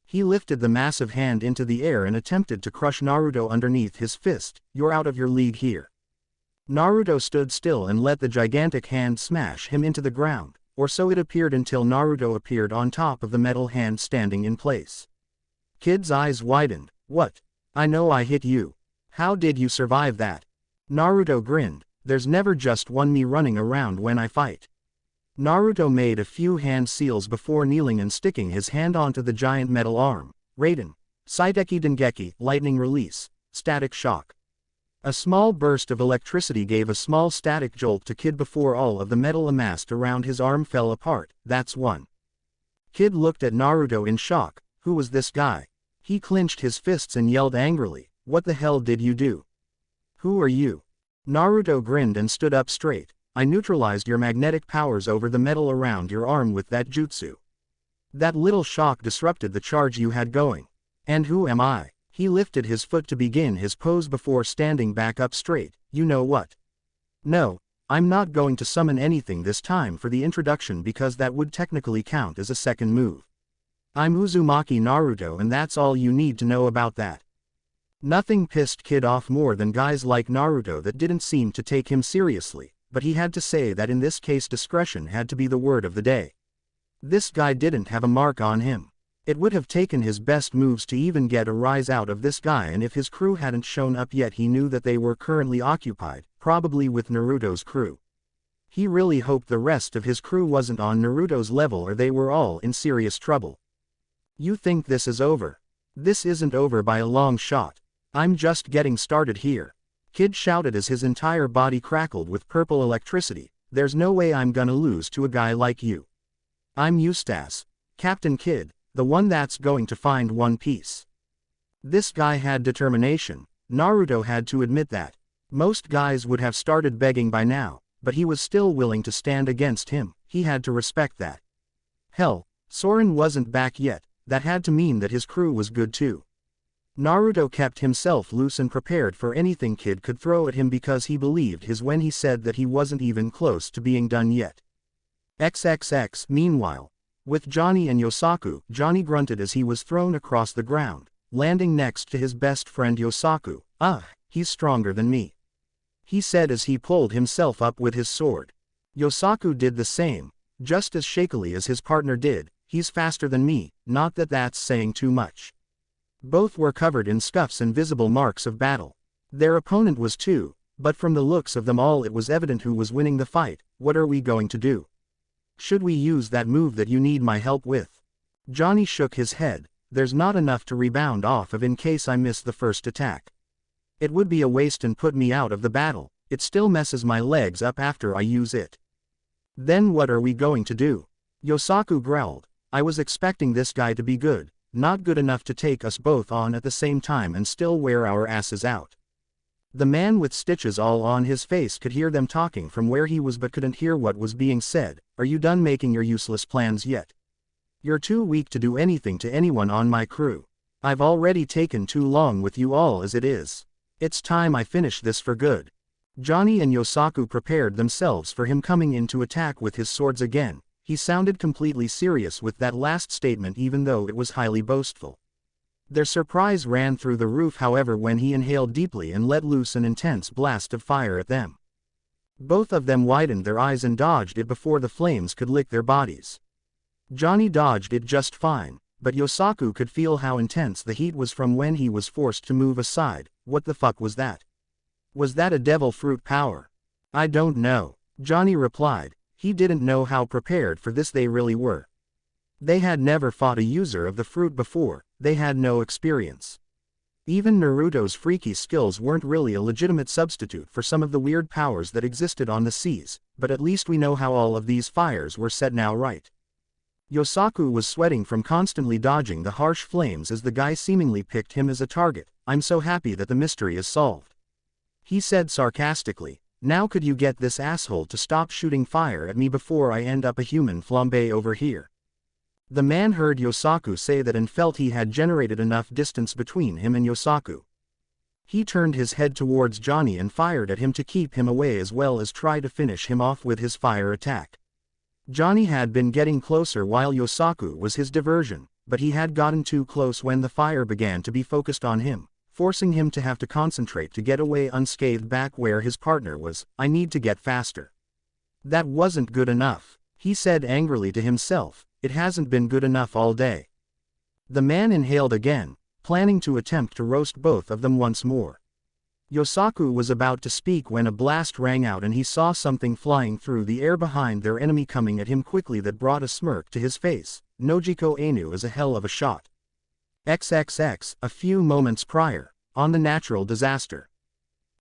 He lifted the massive hand into the air and attempted to crush Naruto underneath his fist. You're out of your league here. Naruto stood still and let the gigantic hand smash him into the ground, or so it appeared until Naruto appeared on top of the metal hand standing in place. Kid's eyes widened. What? I know I hit you. How did you survive that? Naruto grinned. There's never just one me running around when I fight. Naruto made a few hand seals before kneeling and sticking his hand onto the giant metal arm. Raiden. Saiteki Dengeki, lightning release, static shock. A small burst of electricity gave a small static jolt to Kid before all of the metal amassed around his arm fell apart. That's one. Kid looked at Naruto in shock. Who was this guy? He clenched his fists and yelled angrily, what the hell did you do? Who are you? Naruto grinned and stood up straight. I neutralized your magnetic powers over the metal around your arm with that jutsu. That little shock disrupted the charge you had going. And who am I? He lifted his foot to begin his pose before standing back up straight. You know what? No, I'm not going to summon anything this time for the introduction because that would technically count as a second move. I'm Uzumaki Naruto and that's all you need to know about that. Nothing pissed Kid off more than guys like Naruto that didn't seem to take him seriously, but he had to say that in this case discretion had to be the word of the day. This guy didn't have a mark on him. It would have taken his best moves to even get a rise out of this guy, and if his crew hadn't shown up yet he knew that they were currently occupied, probably with Naruto's crew. He really hoped the rest of his crew wasn't on Naruto's level or they were all in serious trouble. You think this is over? This isn't over by a long shot. I'm just getting started here. Kid shouted as his entire body crackled with purple electricity. There's no way I'm gonna lose to a guy like you. I'm Eustace, Captain Kid, the one that's going to find One Piece. This guy had determination. Naruto had to admit that. Most guys would have started begging by now, but he was still willing to stand against him. He had to respect that. Hell, Soren wasn't back yet. That had to mean that his crew was good too. Naruto kept himself loose and prepared for anything Kid could throw at him because he believed his when he said that he wasn't even close to being done yet. XXX. Meanwhile, with Johnny and Yosaku, Johnny grunted as he was thrown across the ground, landing next to his best friend Yosaku. He's stronger than me, he said as he pulled himself up with his sword. Yosaku did the same, just as shakily as his partner did. He's faster than me, not that that's saying too much. Both were covered in scuffs and visible marks of battle. Their opponent was too, but from the looks of them all it was evident who was winning the fight. What are we going to do? Should we use that move that you need my help with? Johnny shook his head. There's not enough to rebound off of in case I miss the first attack. It would be a waste and put me out of the battle. It still messes my legs up after I use it. Then what are we going to do? Yosaku growled. I was expecting this guy to be good. Not good enough to take us both on at the same time and still wear our asses out. The man with stitches all on his face could hear them talking from where he was but couldn't hear what was being said. Are you done making your useless plans yet? You're too weak to do anything to anyone on my crew. I've already taken too long with you all as it is. It's time I finish this for good. Johnny and Yosaku prepared themselves for him coming in to attack with his swords again. He sounded completely serious with that last statement even though it was highly boastful. Their surprise ran through the roof however when he inhaled deeply and let loose an intense blast of fire at them. Both of them widened their eyes and dodged it before the flames could lick their bodies. Johnny dodged it just fine, but Yosaku could feel how intense the heat was from when he was forced to move aside. What the fuck was that? Was that a devil fruit power? I don't know, Johnny replied. He didn't know how prepared for this they really were. They had never fought a user of the fruit before, they had no experience. Even Naruto's freaky skills weren't really a legitimate substitute for some of the weird powers that existed on the seas, but at least we know how all of these fires were set now, right? Yosaku was sweating from constantly dodging the harsh flames as the guy seemingly picked him as a target. I'm so happy that the mystery is solved, he said sarcastically. Now could you get this asshole to stop shooting fire at me before I end up a human flambe over here? The man heard Yosaku say that and felt he had generated enough distance between him and Yosaku. He turned his head towards Johnny and fired at him to keep him away as well as try to finish him off with his fire attack. Johnny had been getting closer while Yosaku was his diversion, but he had gotten too close when the fire began to be focused on him. forcing him to have to concentrate to get away unscathed back where his partner was. I need to get faster. That wasn't good enough, he said angrily to himself. It hasn't been good enough all day. The man inhaled again, planning to attempt to roast both of them once more. Yosaku was about to speak when a blast rang out and he saw something flying through the air behind their enemy coming at him quickly that brought a smirk to his face. Nojiko Ainu is a hell of a shot. XXX, a few moments prior, on the natural disaster.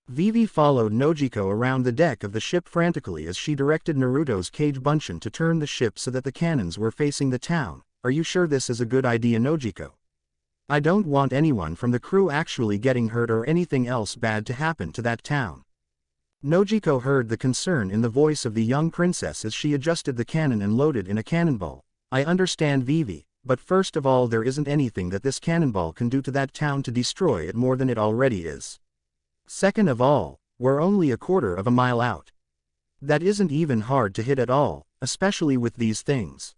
Vivi followed Nojiko around the deck of the ship frantically as she directed Naruto's Kage Bunshin to turn the ship so that the cannons were facing the town. Are you sure this is a good idea, Nojiko? I don't want anyone from the crew actually getting hurt or anything else bad to happen to that town. Nojiko heard the concern in the voice of the young princess as she adjusted the cannon and loaded in a cannonball. I understand, Vivi, but first of all, there isn't anything that this cannonball can do to that town to destroy it more than it already is. Second of all, we're only a quarter of a mile out. That isn't even hard to hit at all, especially with these things.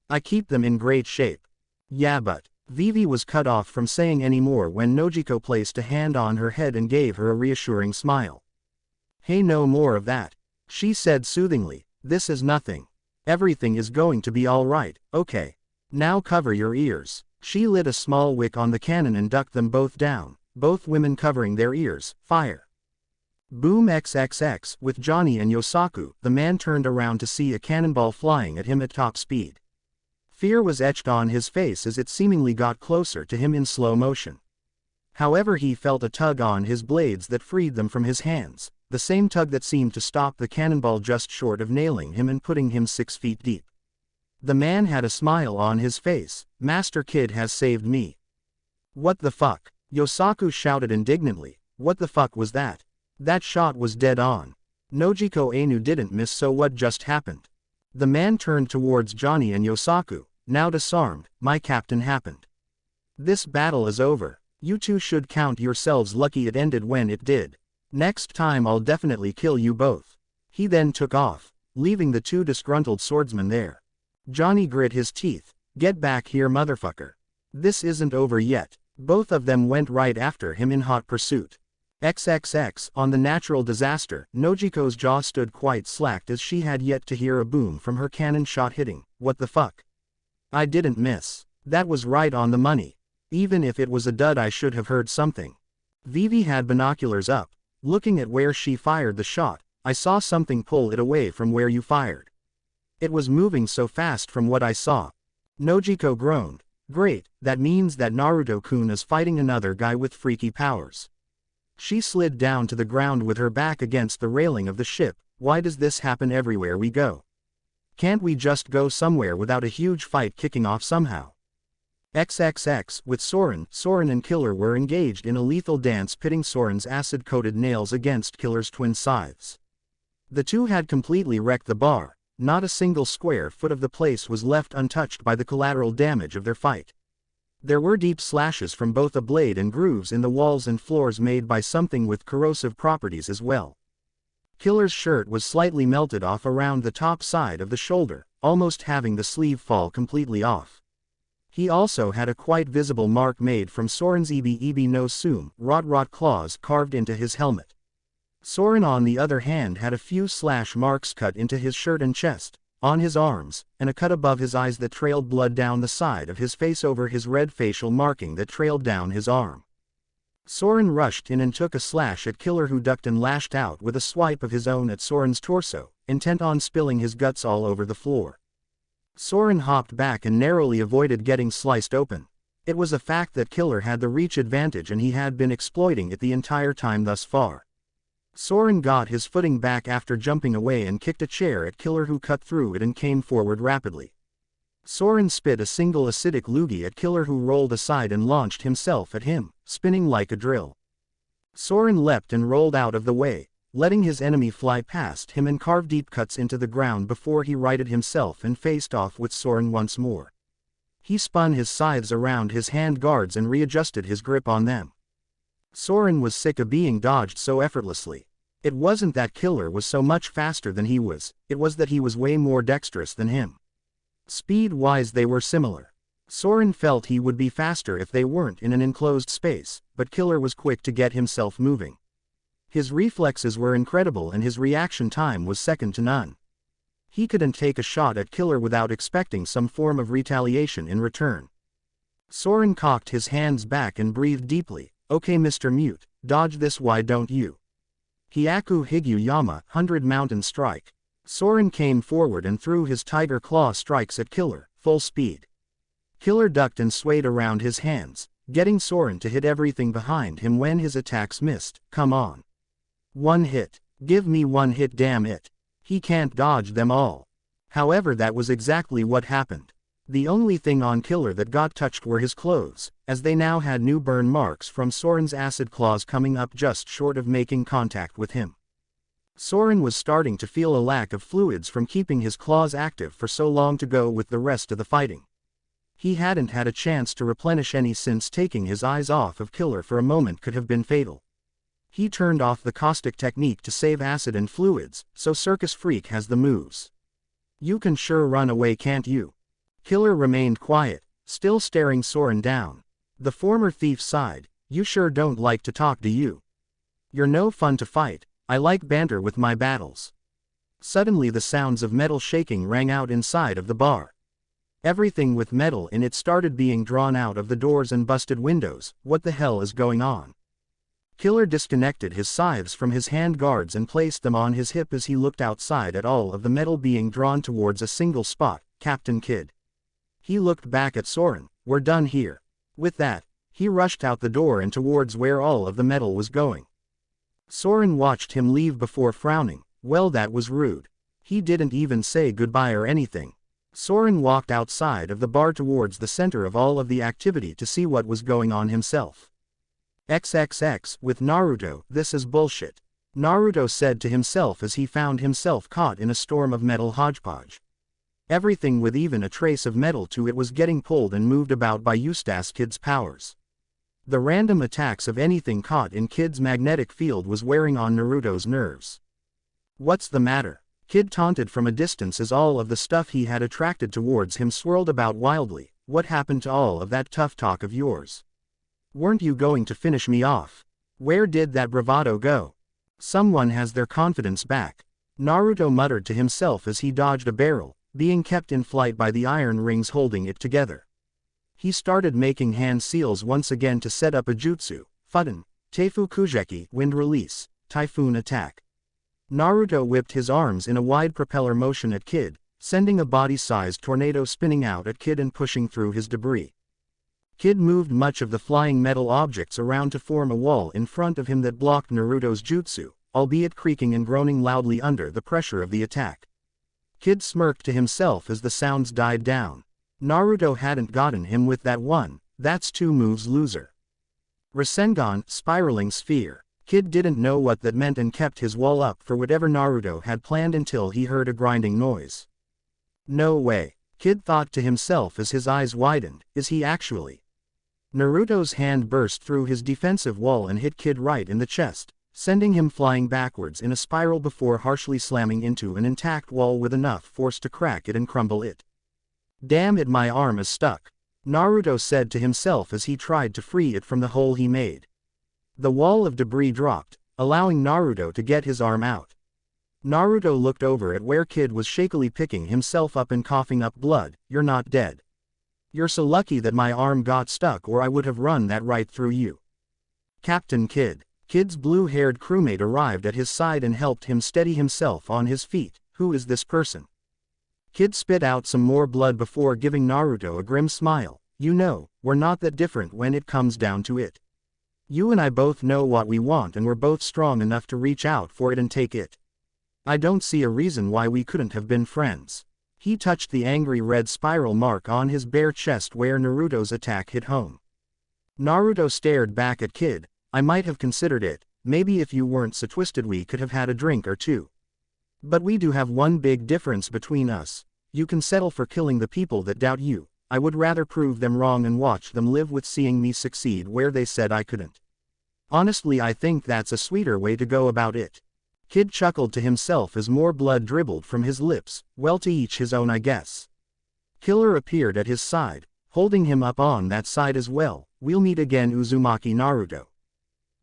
I keep them in great shape. Yeah, but Vivi was cut off from saying any more when Nojiko placed a hand on her head and gave her a reassuring smile. Hey, no more of that, she said soothingly. This is nothing. Everything is going to be all right, okay? Now cover your ears. She lit a small wick on the cannon and ducked them both down, both women covering their ears. Fire. Boom XXX. With Johnny and Yosaku, the man turned around to see a cannonball flying at him at top speed. Fear was etched on his face as it seemingly got closer to him in slow motion. However, he felt a tug on his blades that freed them from his hands, the same tug that seemed to stop the cannonball just short of nailing him and putting him 6 feet deep. The man had a smile on his face. Master Kid has saved me. What the fuck? Yosaku shouted indignantly. What the fuck was that? That shot was dead on. Nojiko Ainu didn't miss, so what just happened? The man turned towards Johnny and Yosaku. Now disarmed, my captain happened. This battle is over. You two should count yourselves lucky it ended when it did. Next time I'll definitely kill you both. He then took off, leaving the two disgruntled swordsmen there. Johnny grit his teeth. Get back here, motherfucker. This isn't over yet. Both of them went right after him in hot pursuit. XXX. On the natural disaster, Nojiko's jaw stood quite slack as she had yet to hear a boom from her cannon shot hitting. What the fuck? I didn't miss. That was right on the money. Even if it was a dud, I should have heard something. Vivi had binoculars up, looking at where she fired the shot. I saw something pull it away from where you fired. It was moving so fast from what I saw. Nojiko groaned. Great, that means that Naruto-kun is fighting another guy with freaky powers. She slid down to the ground with her back against the railing of the ship. Why does this happen everywhere we go? Can't we just go somewhere without a huge fight kicking off somehow? XXX. With Soren and Killer were engaged in a lethal dance, pitting Soren's acid-coated nails against Killer's twin scythes. The two had completely wrecked the bar. Not a single square foot of the place was left untouched by the collateral damage of their fight. There were deep slashes from both a blade and grooves in the walls and floors made by something with corrosive properties as well. Killer's shirt was slightly melted off around the top side of the shoulder, almost having the sleeve fall completely off. He also had a quite visible mark made from Soren's Ebi no Sum, rot claws carved into his helmet. Soren on the other hand had a few slash marks cut into his shirt and chest, on his arms, and a cut above his eyes that trailed blood down the side of his face over his red facial marking that trailed down his arm. Soren rushed in and took a slash at Killer, who ducked and lashed out with a swipe of his own at Soren's torso, intent on spilling his guts all over the floor. Soren hopped back and narrowly avoided getting sliced open. It was a fact that Killer had the reach advantage and he had been exploiting it the entire time thus far. Soren got his footing back after jumping away and kicked a chair at Killer, who cut through it and came forward rapidly. Soren spit a single acidic loogie at Killer, who rolled aside and launched himself at him, spinning like a drill. Soren leapt and rolled out of the way, letting his enemy fly past him and carve deep cuts into the ground before he righted himself and faced off with Soren once more. He spun his scythes around his hand guards and readjusted his grip on them. Soren was sick of being dodged so effortlessly. It wasn't that Killer was so much faster than he was, it was that he was way more dexterous than him. Speed-wise they were similar. Soren felt he would be faster if they weren't in an enclosed space, but Killer was quick to get himself moving. His reflexes were incredible and his reaction time was second to none. He couldn't take a shot at Killer without expecting some form of retaliation in return. Soren cocked his hands back and breathed deeply. Okay Mr. Mute, dodge this, why don't you? Hyaku Higyu Yama, 100 Mountain Strike. Soren came forward and threw his Tiger Claw strikes at Killer, full speed. Killer ducked and swayed around his hands, getting Soren to hit everything behind him when his attacks missed. Come on. One hit. Give me one hit, damn it. He can't dodge them all. However, that was exactly what happened. The only thing on Killer that got touched were his clothes, as they now had new burn marks from Soren's acid claws coming up just short of making contact with him. Soren was starting to feel a lack of fluids from keeping his claws active for so long to go with the rest of the fighting. He hadn't had a chance to replenish any since taking his eyes off of Killer for a moment could have been fatal. He turned off the caustic technique to save acid and fluids, so Circus Freak has the moves. You can sure run away, can't you? Killer remained quiet, still staring Soren down. The former thief sighed. You sure don't like to talk, do you? You're no fun to fight. I like banter with my battles. Suddenly the sounds of metal shaking rang out inside of the bar. Everything with metal in it started being drawn out of the doors and busted windows. What the hell is going on? Killer disconnected his scythes from his hand guards and placed them on his hip as he looked outside at all of the metal being drawn towards a single spot. Captain Kidd. He looked back at Soren. We're done here. With that, he rushed out the door and towards where all of the metal was going. Soren watched him leave before frowning. Well, that was rude. He didn't even say goodbye or anything. Soren walked outside of the bar towards the center of all of the activity to see what was going on himself. XXX, with Naruto, this is bullshit. Naruto said to himself as he found himself caught in a storm of metal hodgepodge. Everything with even a trace of metal to it was getting pulled and moved about by Eustace Kid's powers. The random attacks of anything caught in Kid's magnetic field was wearing on Naruto's nerves. What's the matter? Kid taunted from a distance as all of the stuff he had attracted towards him swirled about wildly. What happened to all of that tough talk of yours? Weren't you going to finish me off? Where did that bravado go? Someone has their confidence back. Naruto muttered to himself as he dodged a barrel, being kept in flight by the iron rings holding it together. He started making hand seals once again to set up a jutsu. Fuden, Teifu Kujeki, wind release, typhoon attack. Naruto whipped his arms in a wide propeller motion at Kid, sending a body-sized tornado spinning out at Kid and pushing through his debris. Kid moved much of the flying metal objects around to form a wall in front of him that blocked Naruto's jutsu, albeit creaking and groaning loudly under the pressure of the attack. Kid smirked to himself as the sounds died down. Naruto hadn't gotten him with that one. That's 2 moves, loser. Rasengan, spiraling sphere. Kid didn't know what that meant and kept his wall up for whatever Naruto had planned until he heard a grinding noise. No way. Kid thought to himself as his eyes widened. Is he actually? Naruto's hand burst through his defensive wall and hit Kid right in the chest, sending him flying backwards in a spiral before harshly slamming into an intact wall with enough force to crack it and crumble it. Damn it, my arm is stuck, Naruto said to himself as he tried to free it from the hole he made. The wall of debris dropped, allowing Naruto to get his arm out. Naruto looked over at where Kid was shakily picking himself up and coughing up blood. You're not dead. You're so lucky that my arm got stuck, or I would have run that right through you. Captain Kidd. Kid's blue-haired crewmate arrived at his side and helped him steady himself on his feet. Who is this person? Kid spit out some more blood before giving Naruto a grim smile. You know, we're not that different when it comes down to it. You and I both know what we want and we're both strong enough to reach out for it and take it. I don't see a reason why we couldn't have been friends. He touched the angry red spiral mark on his bare chest where Naruto's attack hit home. Naruto stared back at Kid. I might have considered it. Maybe if you weren't so twisted we could have had a drink or two. But we do have one big difference between us. You can settle for killing the people that doubt you. I would rather prove them wrong and watch them live with seeing me succeed where they said I couldn't. Honestly, I think that's a sweeter way to go about it. Kid chuckled to himself as more blood dribbled from his lips. Well, to each his own, I guess. Killer appeared at his side, holding him up on that side as well. We'll meet again, Uzumaki Naruto.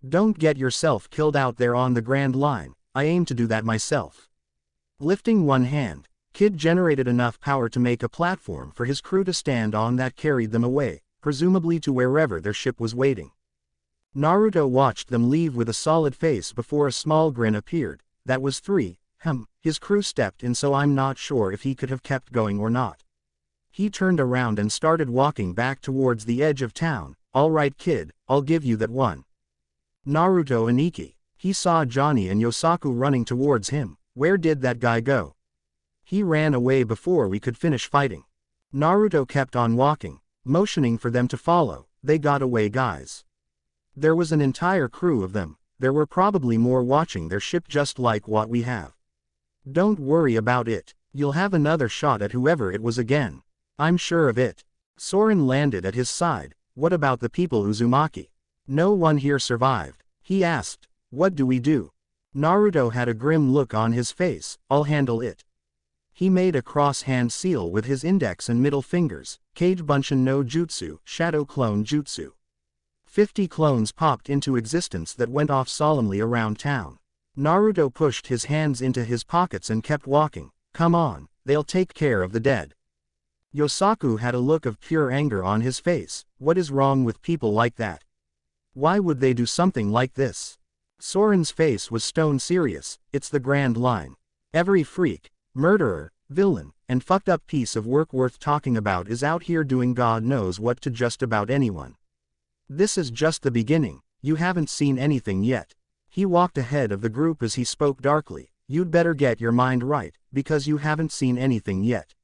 Don't get yourself killed out there on the Grand Line, I aim to do that myself. Lifting one hand, Kid generated enough power to make a platform for his crew to stand on that carried them away, presumably to wherever their ship was waiting. Naruto watched them leave with a solid face before a small grin appeared. That was 3. His crew stepped in, so I'm not sure if he could have kept going or not. He turned around and started walking back towards the edge of town. All right kid, I'll give you that one. Naruto and Ikki. He saw Johnny and Yosaku running towards him. Where did that guy go? He ran away before we could finish fighting. Naruto kept on walking, motioning for them to follow. They got away, guys. There was an entire crew of them. There were probably more watching their ship just like what we have. Don't worry about it. You'll have another shot at whoever it was again. I'm sure of it. Soren landed at his side. What about the people, Uzumaki? No one here survived. He asked. What do we do? Naruto had a grim look on his face. I'll handle it. He made a cross-hand seal with his index and middle fingers. Kage Bunshin no Jutsu, Shadow Clone Jutsu. 50 clones popped into existence that went off solemnly around town. Naruto pushed his hands into his pockets and kept walking. Come on, they'll take care of the dead. Yosaku had a look of pure anger on his face. What is wrong with people like that? Why would they do something like this? Soren's face was stone serious. It's the Grand Line. Every freak, murderer, villain, and fucked up piece of work worth talking about is out here doing God knows what to just about anyone. This is just the beginning. You haven't seen anything yet. He walked ahead of the group as he spoke darkly. You'd better get your mind right, because you haven't seen anything yet.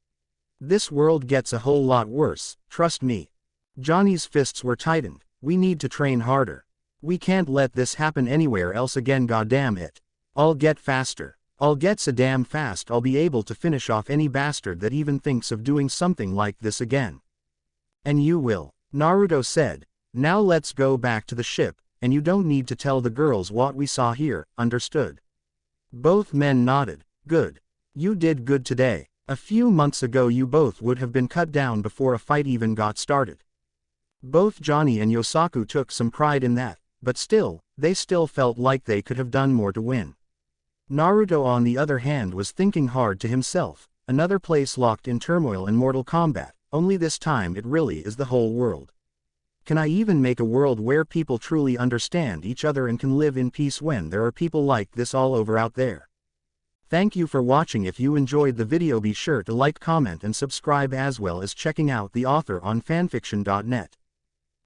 This world gets a whole lot worse, trust me. Johnny's fists were tightened. We need to train harder. We can't let this happen anywhere else again, goddamn it. I'll get faster. I'll get so damn fast I'll be able to finish off any bastard that even thinks of doing something like this again. And you will, Naruto said. Now let's go back to the ship, and you don't need to tell the girls what we saw here, understood? Both men nodded. Good. You did good today. A few months ago you both would have been cut down before a fight even got started. Both Johnny and Yosaku took some pride in that, but still, they still felt like they could have done more to win. Naruto on the other hand was thinking hard to himself, another place locked in turmoil and mortal combat, only this time it really is the whole world. Can I even make a world where people truly understand each other and can live in peace when there are people like this all over out there? Thank you for watching. If you enjoyed the video, be sure to like, comment and subscribe, as well as checking out the author on fanfiction.net.